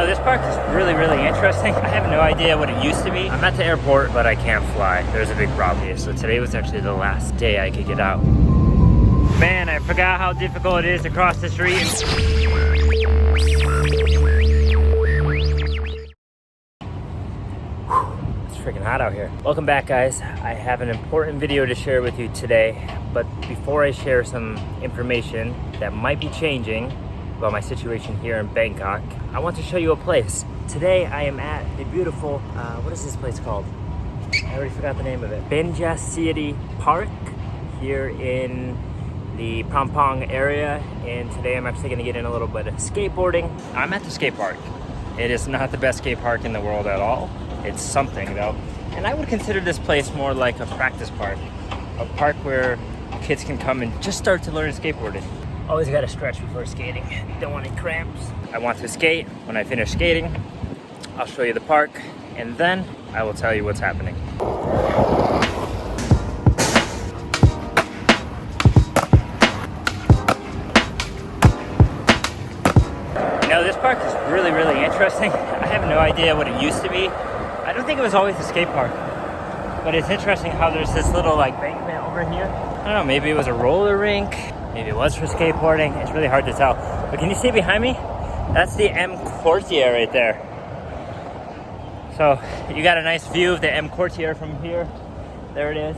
Now this park is really, really interesting. I have no idea what it used to be. I'm at the airport, but I can't fly. There's a big problem here. So today was actually the last day I could get out. Man, I forgot how difficult it is to cross the street. It's freaking hot out here. Welcome back, guys. I have an important video to share with you today, but before I share some information that might be changing about my situation here in Bangkok, I want to show you a place. Today I am at the beautiful, what is this place called? I already forgot the name of it. Benjasiri Park here in the Prampong area, and today I'm actually gonna get in a little bit of skateboarding. I'm at the skate park. It is not the best skate park in the world at all. It's something though. And I would consider this place more like a practice park. A park where kids can come and just start to learn skateboarding. Always gotta stretch before skating. Don't want any cramps. I want to skate. When I finish skating, I'll show you the park, and then I will tell you what's happening. Now this park is really, really interesting. I have no idea what it used to be. I don't think it was always a skate park, but it's interesting how there's this little like bankment over here. I don't know, maybe it was a roller rink. Maybe it was for skateboarding. It's really hard to tell. But can you see behind me? That's the M Courtier right there. So you got a nice view of the M Courtier from here. There it is.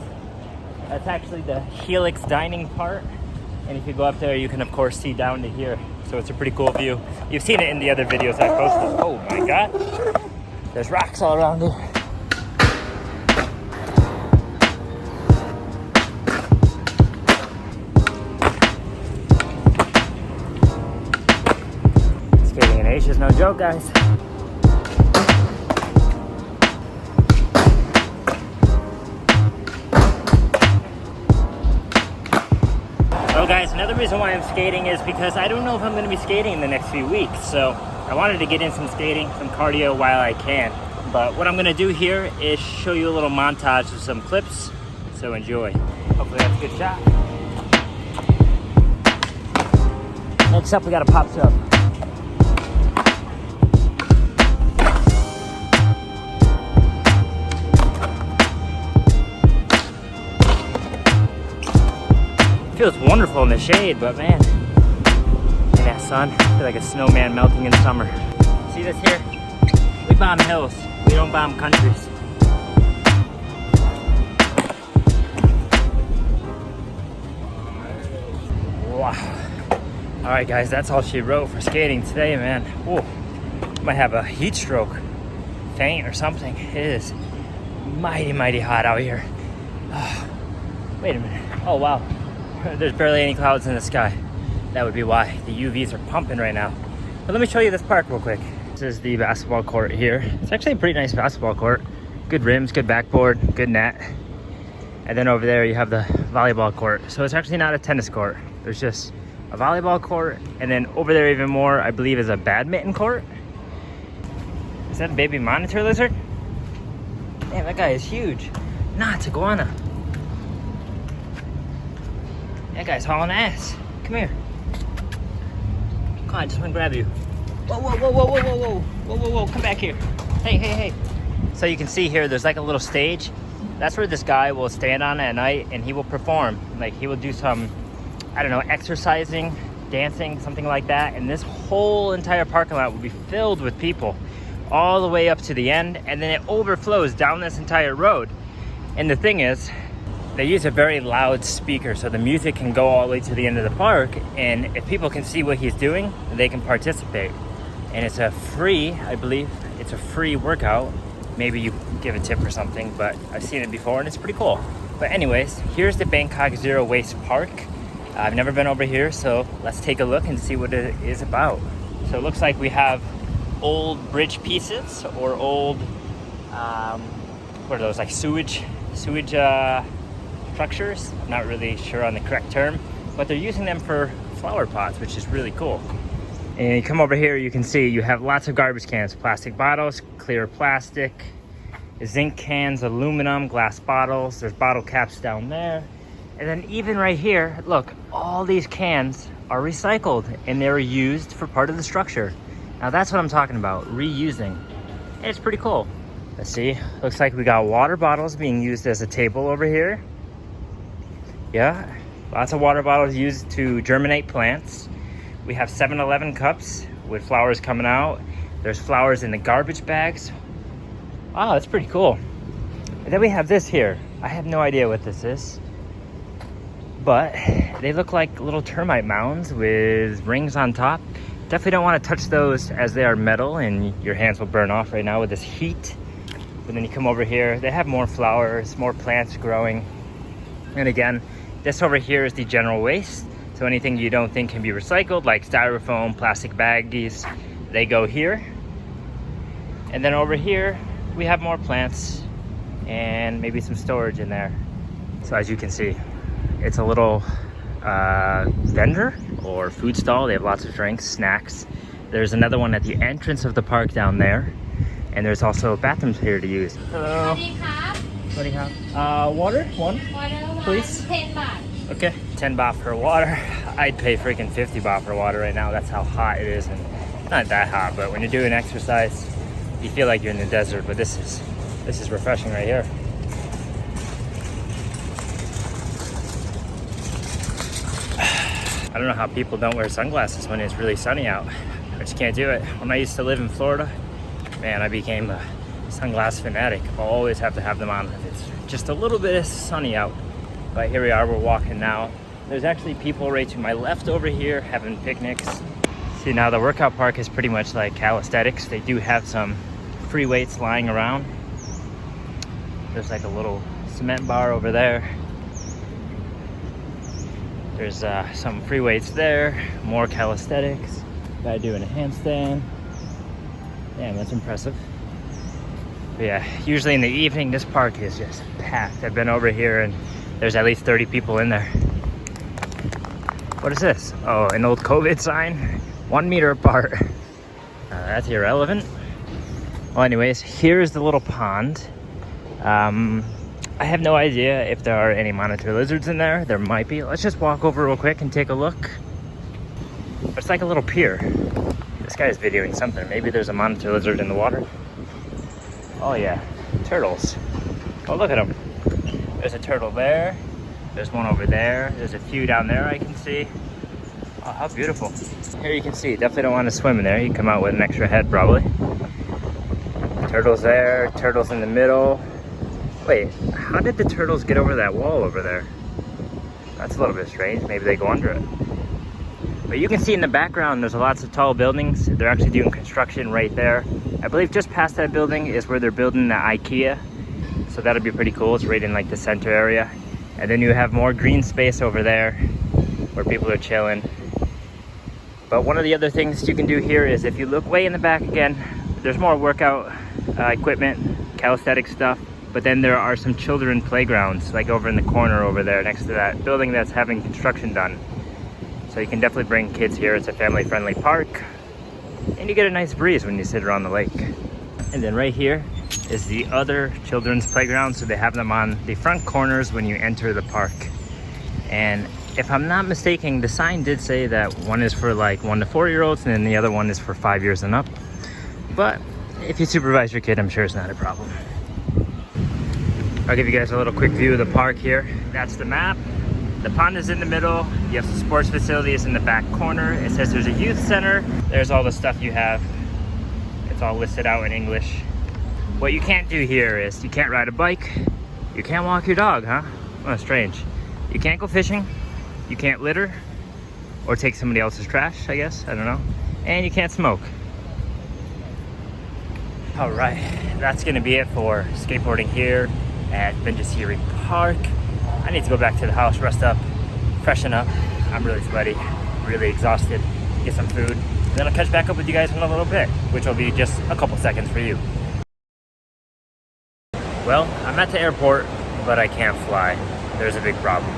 That's actually the Helix dining part. And if you go up there, you can of course see down to here. So it's a pretty cool view. You've seen it in the other videos I posted. Oh my God. There's rocks all around here. Skating in Asia is no joke, guys. Oh guys, another reason why I'm skating is because I don't know if I'm going to be skating in the next few weeks. So I wanted to get in some skating, some cardio while I can. But what I'm going to do here is show you a little montage of some clips. So enjoy. Hopefully that's a good shot. Next up, we got a pop sub. Feels wonderful in the shade, but man, in that sun, I feel like a snowman melting in summer. See this here? We bomb hills, we don't bomb countries. Wow. All right, guys, that's all she wrote for skating today, man. Whoa, might have a heat stroke, faint or something. It is mighty, mighty hot out here. Oh, wait a minute. Oh, wow. There's barely any clouds in the sky. That would be why. The UVs are pumping right now. But let me show you this park real quick. This is the basketball court here. It's actually a pretty nice basketball court. Good rims, good backboard, good net. And then over there you have the volleyball court. So it's actually not a tennis court. There's just a volleyball court. And then over there even more, I believe, is a badminton court. Is that a baby monitor lizard? Damn, that guy is huge. Nah, it's iguana. That guy's hauling ass. Come here. Come on, I just want to grab you. Whoa, whoa, whoa, whoa, whoa, whoa, whoa. Whoa, whoa, whoa, come back here. Hey, hey, hey. So you can see here, there's like a little stage. That's where this guy will stand on at night and he will perform. Like he will do some, I don't know, exercising, dancing, something like that. And this whole entire parking lot will be filled with people all the way up to the end. And then it overflows down this entire road. And the thing is, they use a very loud speaker so the music can go all the way to the end of the park, and if people can see what he's doing, they can participate. And it's a free, I believe, it's a free workout. Maybe you give a tip or something, but I've seen it before and it's pretty cool. But anyways, here's the Bangkok Zero Waste Park. I've never been over here, so let's take a look and see what it is about. So it looks like we have old bridge pieces or old, what are those, like sewage structures. I'm not really sure on the correct term, but they're using them for flower pots, which is really cool. And you come over here, you can see you have lots of garbage cans, plastic bottles, clear plastic, zinc cans, aluminum, glass bottles. There's bottle caps down there. And then even right here, look, all these cans are recycled and they're used for part of the structure. Now that's what I'm talking about, reusing. It's pretty cool. Let's see, looks like we got water bottles being used as a table over here. Yeah, lots of water bottles used to germinate plants. We have 7-Eleven cups with flowers coming out. There's flowers in the garbage bags. Wow, that's pretty cool. And then we have this here. I have no idea what this is, but they look like little termite mounds with rings on top. Definitely don't want to touch those as they are metal and your hands will burn off right now with this heat. But then you come over here, they have more flowers, more plants growing. And again, this over here is the general waste. So anything you don't think can be recycled, like styrofoam, plastic baggies, they go here. And then over here, we have more plants and maybe some storage in there. So as you can see, it's a little vendor or food stall. They have lots of drinks, snacks. There's another one at the entrance of the park down there. And there's also bathrooms here to use. Hello. Water? One? Please? 10 baht. Okay. 10 baht for water. I'd pay freaking 50 baht for water right now. That's how hot it is. And not that hot, but when you're doing exercise, you feel like you're in the desert. But this is refreshing right here. I don't know how people don't wear sunglasses when it's really sunny out. I just can't do it. When I used to live in Florida, man, I became a sunglass fanatic. I'll always have to have them on if it's just a little bit sunny out. But here we are, we're walking now. There's actually people right to my left over here having picnics. See, now the workout park is pretty much like calisthenics. They do have some free weights lying around. There's like a little cement bar over there. There's some free weights there, more calisthenics. Guy doing a handstand. Damn, that's impressive. But yeah, usually in the evening, this park is just packed. I've been over here and there's at least 30 people in there. What is this? Oh, an old COVID sign. 1 meter apart. That's irrelevant. Well, anyways, here's the little pond. I have no idea if there are any monitor lizards in there. There might be. Let's just walk over real quick and take a look. It's like a little pier. This guy's videoing something. Maybe there's a monitor lizard in the water. Oh yeah, turtles. Oh, look at them. There's a turtle there. There's one over there. There's a few down there I can see. Oh, how beautiful. Here you can see, definitely don't want to swim in there. You come out with an extra head probably. Turtles there, turtles in the middle. Wait, how did the turtles get over that wall over there? That's a little bit strange. Maybe they go under it. But you can see in the background, there's lots of tall buildings. They're actually doing construction right there. I believe just past that building is where they're building the IKEA. So that'll be pretty cool. It's right in like the center area. And then you have more green space over there where people are chilling. But one of the other things you can do here is if you look way in the back again, there's more workout equipment, calisthenic stuff. But then there are some children playgrounds, like over in the corner over there next to that building that's having construction done. So you can definitely bring kids here. It's a family-friendly park. And you get a nice breeze when you sit around the lake. And then right here is the other children's playground. So they have them on the front corners when you enter the park. And if I'm not mistaken, the sign did say that one is for like 1 to 4-year-olds and then the other one is for 5 years and up. But if you supervise your kid, I'm sure it's not a problem. I'll give you guys a little quick view of the park here. That's the map. The pond is in the middle. You have some sports facilities in the back corner. It says there's a youth center. There's all the stuff you have. It's all listed out in English. What you can't do here is you can't ride a bike. You can't walk your dog, huh? Oh, strange. You can't go fishing. You can't litter or take somebody else's trash, I guess. I don't know. And you can't smoke. All right, that's gonna be it for skateboarding here at Benjasiri Park. I need to go back to the house, rest up, freshen up. I'm really sweaty, really exhausted, get some food. And then I'll catch back up with you guys in a little bit, which will be just a couple seconds for you. Well, I'm at the airport, but I can't fly. There's a big problem.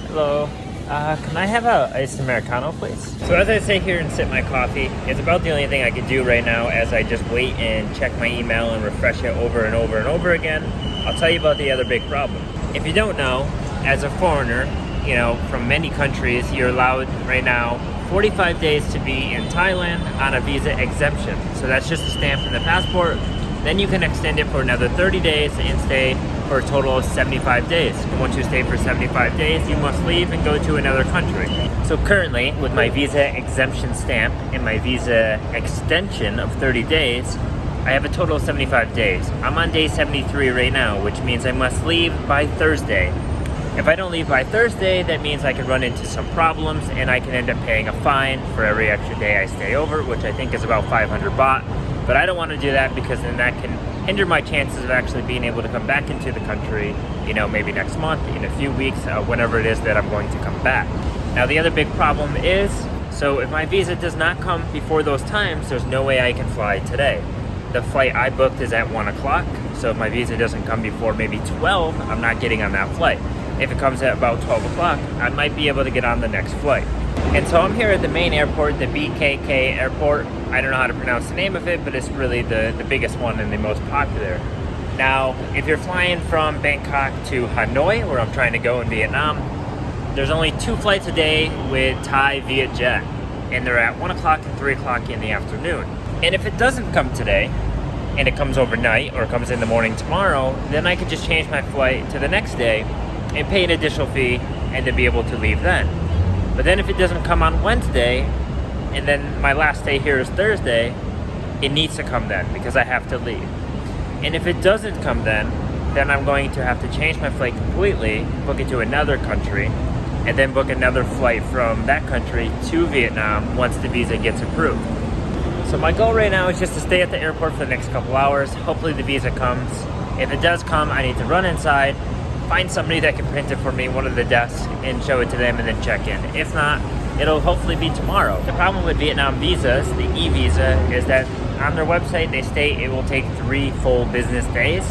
Hello, can I have a iced Americano, please? So as I sit here and sip my coffee, it's about the only thing I can do right now as I just wait and check my email and refresh it over and over and over again. I'll tell you about the other big problem. If you don't know, as a foreigner, you know, from many countries, you're allowed right now 45 days to be in Thailand on a visa exemption. So that's just a stamp in the passport. Then you can extend it for another 30 days and stay for a total of 75 days. And once you stay for 75 days, you must leave and go to another country. So currently, with my visa exemption stamp and my visa extension of 30 days, I have a total of 75 days. I'm on day 73 right now, which means I must leave by Thursday. If I don't leave by Thursday, that means I could run into some problems and I can end up paying a fine for every extra day I stay over, which I think is about 500 baht. But I don't want to do that because then that can hinder my chances of actually being able to come back into the country, you know, maybe next month, in a few weeks, whenever it is that I'm going to come back. Now, the other big problem is, so if my visa does not come before those times, there's no way I can fly today. The flight I booked is at 1 o'clock, so if my visa doesn't come before maybe 12, I'm not getting on that flight. If it comes at about 12 o'clock, I might be able to get on the next flight. And so I'm here at the main airport, the BKK airport. I don't know how to pronounce the name of it, but it's really the biggest one and the most popular. Now, if you're flying from Bangkok to Hanoi, where I'm trying to go in Vietnam, there's only 2 flights a day with Thai VietJet, and they're at 1 o'clock and 3 o'clock in the afternoon. And if it doesn't come today, and it comes overnight, or comes in the morning tomorrow, then I could just change my flight to the next day and pay an additional fee and then be able to leave then. But then if it doesn't come on Wednesday, and then my last day here is Thursday, it needs to come then because I have to leave. And if it doesn't come then I'm going to have to change my flight completely, book it to another country, and then book another flight from that country to Vietnam once the visa gets approved. So my goal right now is just to stay at the airport for the next couple hours. Hopefully the visa comes. If it does come, I need to run inside, find somebody that can print it for me, one of the desks, and show it to them and then check in. If not, it'll hopefully be tomorrow. The problem with Vietnam visas, the e-visa, is that on their website they state it will take 3 full business days.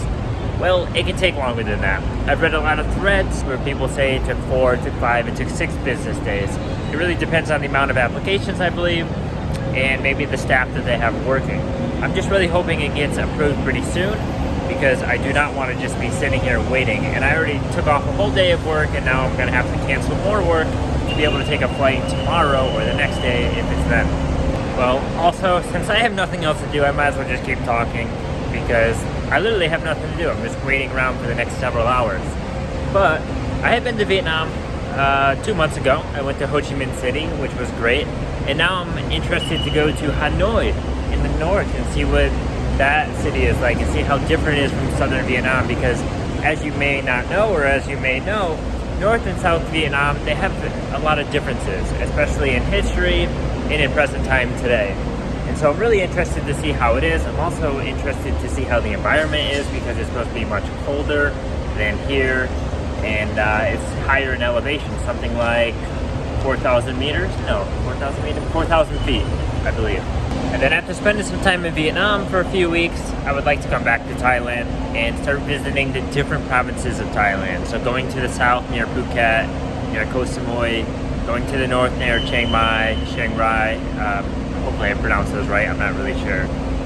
Well, it can take longer than that. I've read a lot of threads where people say it took 4, it took 5, it took 6 business days. It really depends on the amount of applications, I believe, and maybe the staff that they have working. I'm just really hoping it gets approved pretty soon because I do not want to just be sitting here waiting. And I already took off a whole day of work and now I'm going to have to cancel more work to be able to take a flight tomorrow or the next day if it's then. Well, also, since I have nothing else to do, I might as well just keep talking because I literally have nothing to do. I'm just waiting around for the next several hours. But I have been to Vietnam 2 months ago. I went to Ho Chi Minh City, which was great. And now I'm interested to go to Hanoi in the north and see what that city is like and see how different it is from southern Vietnam because as you may not know or as you may know, North and South Vietnam, they have a lot of differences, especially in history and in present time today. And so I'm really interested to see how it is. I'm also interested to see how the environment is because it's supposed to be much colder than here and it's higher in elevation, something like 4,000 meters? No, 4,000 meters? 4,000 feet, I believe. And then after spending some time in Vietnam for a few weeks, I would like to come back to Thailand and start visiting the different provinces of Thailand. So going to the south near Phuket, near Koh Samui, going to the north near Chiang Mai, Chiang Rai, hopefully I pronounced those right, I'm not really sure.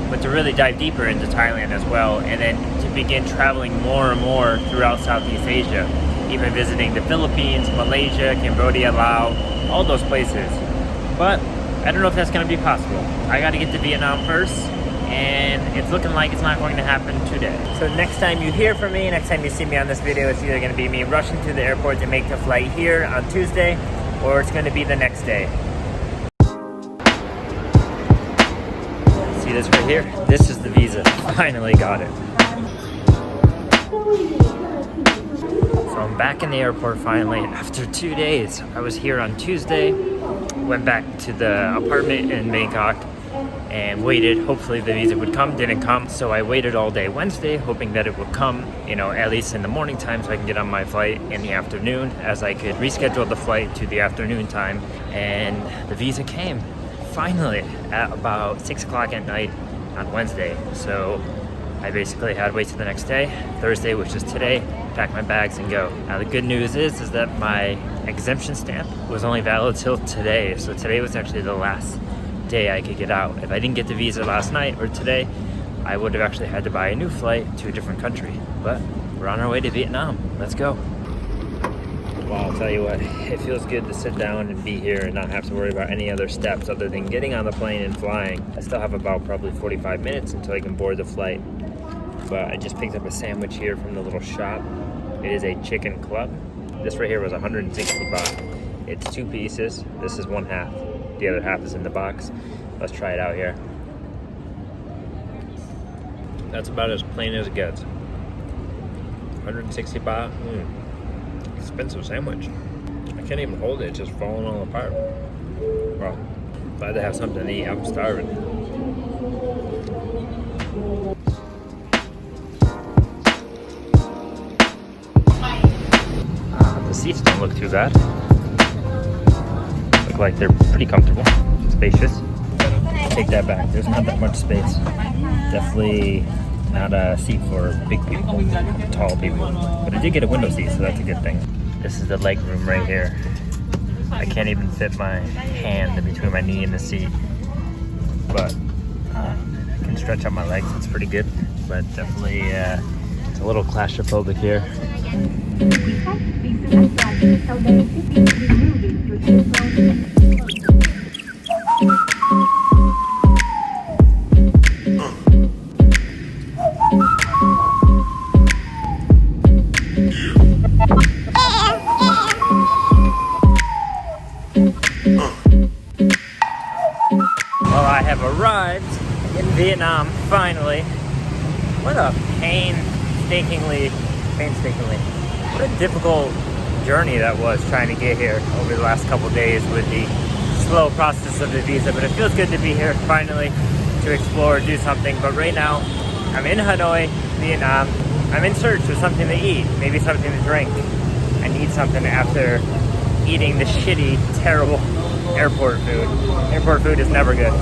But to really dive deeper into Thailand as well, and then to begin traveling more and more throughout Southeast Asia, even visiting the Philippines, Malaysia, Cambodia, Laos, all those places. But I don't know if that's going to be possible. I got to get to Vietnam first, and it's looking like it's not going to happen today. So next time you hear from me, next time you see me on this video, it's either going to be me rushing to the airport to make the flight here on Tuesday, or it's going to be the next day. See this right here? This is the visa. Finally got it. So I'm back in the airport finally after 2 days. I was here on Tuesday, went back to the apartment in Bangkok and waited. Hopefully the visa would come, didn't come. So I waited all day Wednesday, hoping that it would come, you know, at least in the morning time so I can get on my flight in the afternoon as I could reschedule the flight to the afternoon time. And the visa came finally at about 6 o'clock at night on Wednesday. So I basically had to wait till the next day, Thursday, which is today, pack my bags and go. Now the good news is that my exemption stamp was only valid till today. So today was actually the last day I could get out. If I didn't get the visa last night or today, I would have actually had to buy a new flight to a different country. But we're on our way to Vietnam. Let's go. Well, I'll tell you what, it feels good to sit down and be here and not have to worry about any other steps other than getting on the plane and flying. I still have about probably 45 minutes until I can board the flight. But I just picked up a sandwich here from the little shop. It is a chicken club. This right here was 160 baht. It's 2 pieces. This is 1/2. The other half is in the box. Let's try it out here. That's about as plain as it gets. 160 baht. Expensive sandwich. I can't even hold it, it's just falling all apart. Well, glad to have something to eat. I'm starving. The seats don't look too bad. Look like they're pretty comfortable, spacious. Take that back. There's not that much space. Definitely not a seat for big people, tall people. But I did get a window seat, so that's a good thing. This is the leg room right here. I can't even fit my hand between my knee and the seat. But I can stretch out my legs, it's pretty good. But definitely, it's a little claustrophobic here. Well, I have arrived in Vietnam, finally. What a painstakingly, what a difficult journey that was trying to get here over the last couple days with the slow process of the visa. But it feels good to be here finally to explore, do something. But right now, I'm in Hanoi, Vietnam. I'm in search of something to eat, maybe something to drink. I need something after eating the shitty, terrible airport food. Airport food is never good.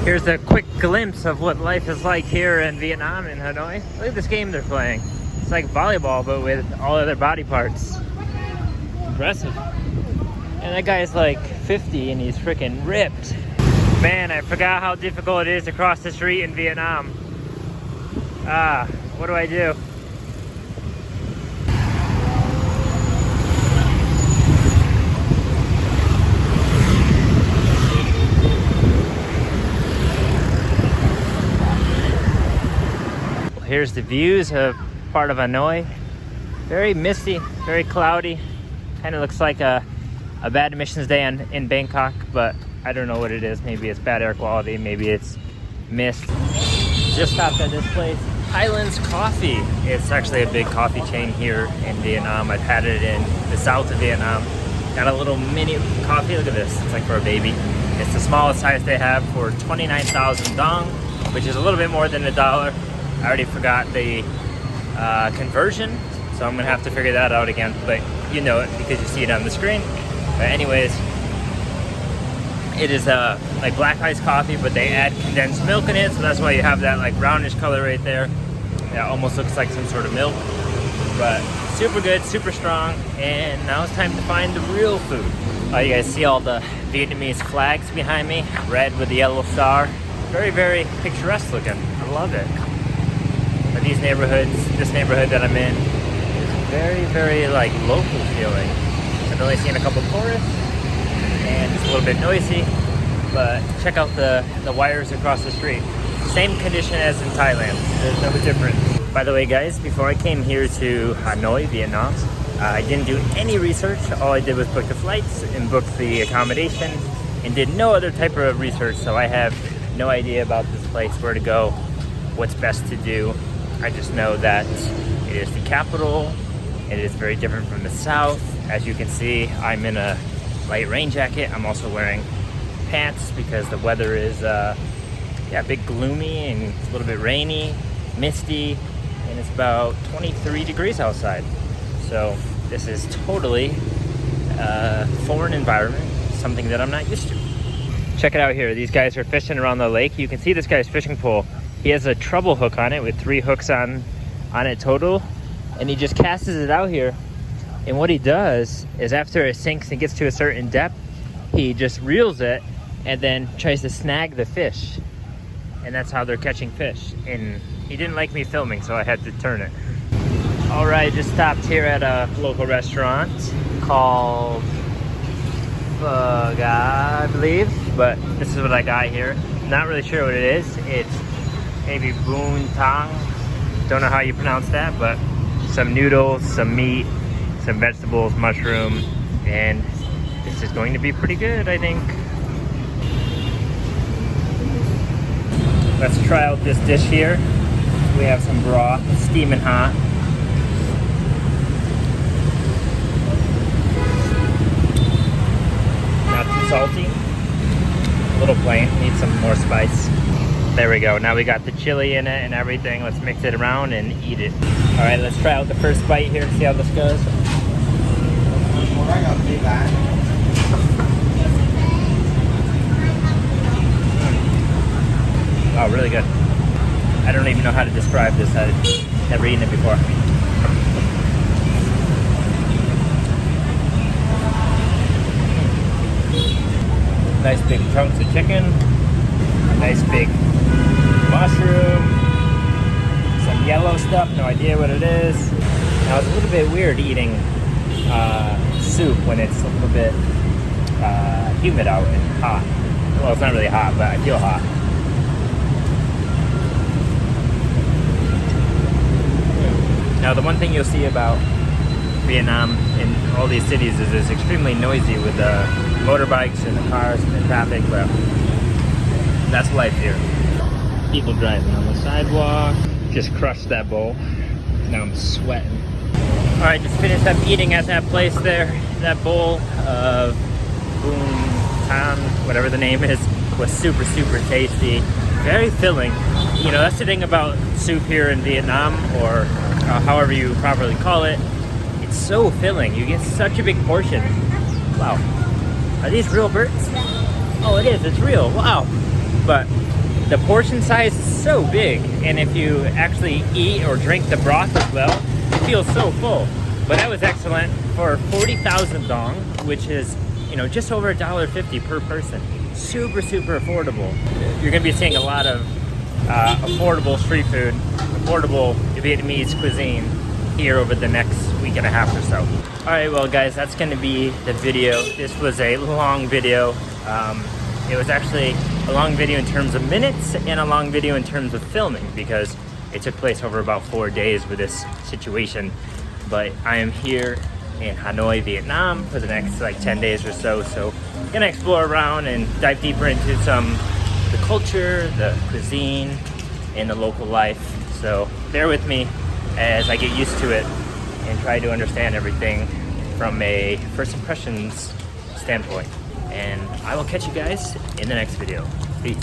Here's a quick glimpse of what life is like here in Vietnam, in Hanoi. Look at this game they're playing. It's like volleyball, but with all other body parts. Impressive. And that guy's like 50 and he's freaking ripped. Man, I forgot how difficult it is to cross the street in Vietnam. What do I do? Here's the views of part of Hanoi. Very misty, very cloudy. Kind of looks like a bad emissions day in Bangkok, but I don't know what it is. Maybe it's bad air quality, maybe it's mist. Just stopped at this place, Highlands Coffee. It's actually a big coffee chain here in Vietnam. I've had it in the south of Vietnam. Got a little mini coffee, look at this. It's like for a baby. It's the smallest size they have for 29,000 dong, which is a little bit more than $1. I already forgot the conversion, so I'm gonna have to figure that out again, but you know it because you see it on the screen. But anyways, it is like black iced coffee, but they add condensed milk in it, so that's why you have that like brownish color right there. That almost looks like some sort of milk, but super good, super strong. And now it's time to find the real food. You guys see all the Vietnamese flags behind me, red with the yellow star. Very, very picturesque looking. I love it. But these neighborhoods, this neighborhood that I'm in, is very, very like local feeling. I've only seen a couple tourists, and it's a little bit noisy, but check out the wires across the street. Same condition as in Thailand, there's no difference. By the way guys, before I came here to Hanoi, Vietnam, I didn't do any research. All I did was book the flights and book the accommodation and did no other type of research, so I have no idea about this place, where to go, what's best to do. I just know that it is the capital. It is very different from the south. As you can see, I'm in a light rain jacket. I'm also wearing pants because the weather is a bit gloomy and it's a little bit rainy, misty, and it's about 23 degrees outside. So this is totally a foreign environment, something that I'm not used to. Check it out here. These guys are fishing around the lake. You can see this guy's fishing pole. He has a treble hook on it with 3 hooks on it total, and he just casts it out here. And what he does is after it sinks and gets to a certain depth, he just reels it and then tries to snag the fish. And that's how they're catching fish. And he didn't like me filming, so I had to turn it. All right, just stopped here at a local restaurant. called I believe, but this is what I got here. Not really sure what it is. It's maybe boon tang. Don't know how you pronounce that, but some noodles, some meat, some vegetables, mushroom, and this is going to be pretty good, I think. Let's try out this dish here. We have some broth, steaming hot. Not too salty. A little plain, need some more spice. There we go, now we got the chili in it and everything. Let's mix it around and eat it. All right, let's try out the first bite here, see how this goes. Oh, really good. I don't even know how to describe this. I've never eaten it before. Nice big chunks of chicken. A nice big mushroom. Some yellow stuff, no idea what it is. Now it's a little bit weird eating soup when it's a little bit humid out and hot. Well, it's not really hot, but I feel hot. Now the one thing you'll see about Vietnam in all these cities is it's extremely noisy with the motorbikes and the cars and the traffic, but that's life here. People driving on the sidewalk. Just crushed that bowl. Now I'm sweating. All right, just finished up eating at that place there. That bowl of boon tan, whatever the name is, was super, super tasty. Very filling. You know, that's the thing about soup here in Vietnam, or however you properly call it. It's so filling. You get such a big portion. Wow. Are these real birds? Oh, it is. It's real. Wow. But the portion size is so big, and if you actually eat or drink the broth as well, it feels so full. But that was excellent for 40,000 dong, which is, you know, just over $1.50 per person. Super, super affordable. You're gonna be seeing a lot of affordable street food, affordable Vietnamese cuisine here over the next week and a half or so. All right, well guys, that's gonna be the video. This was a long video. It was actually a long video in terms of minutes and a long video in terms of filming, because it took place over about 4 days with this situation. But I am here in Hanoi, Vietnam for the next like 10 days or so. So I'm gonna explore around and dive deeper into the culture, the cuisine, and the local life. So bear with me as I get used to it and try to understand everything from a first impressions standpoint. And I will catch you guys in the next video. Peace.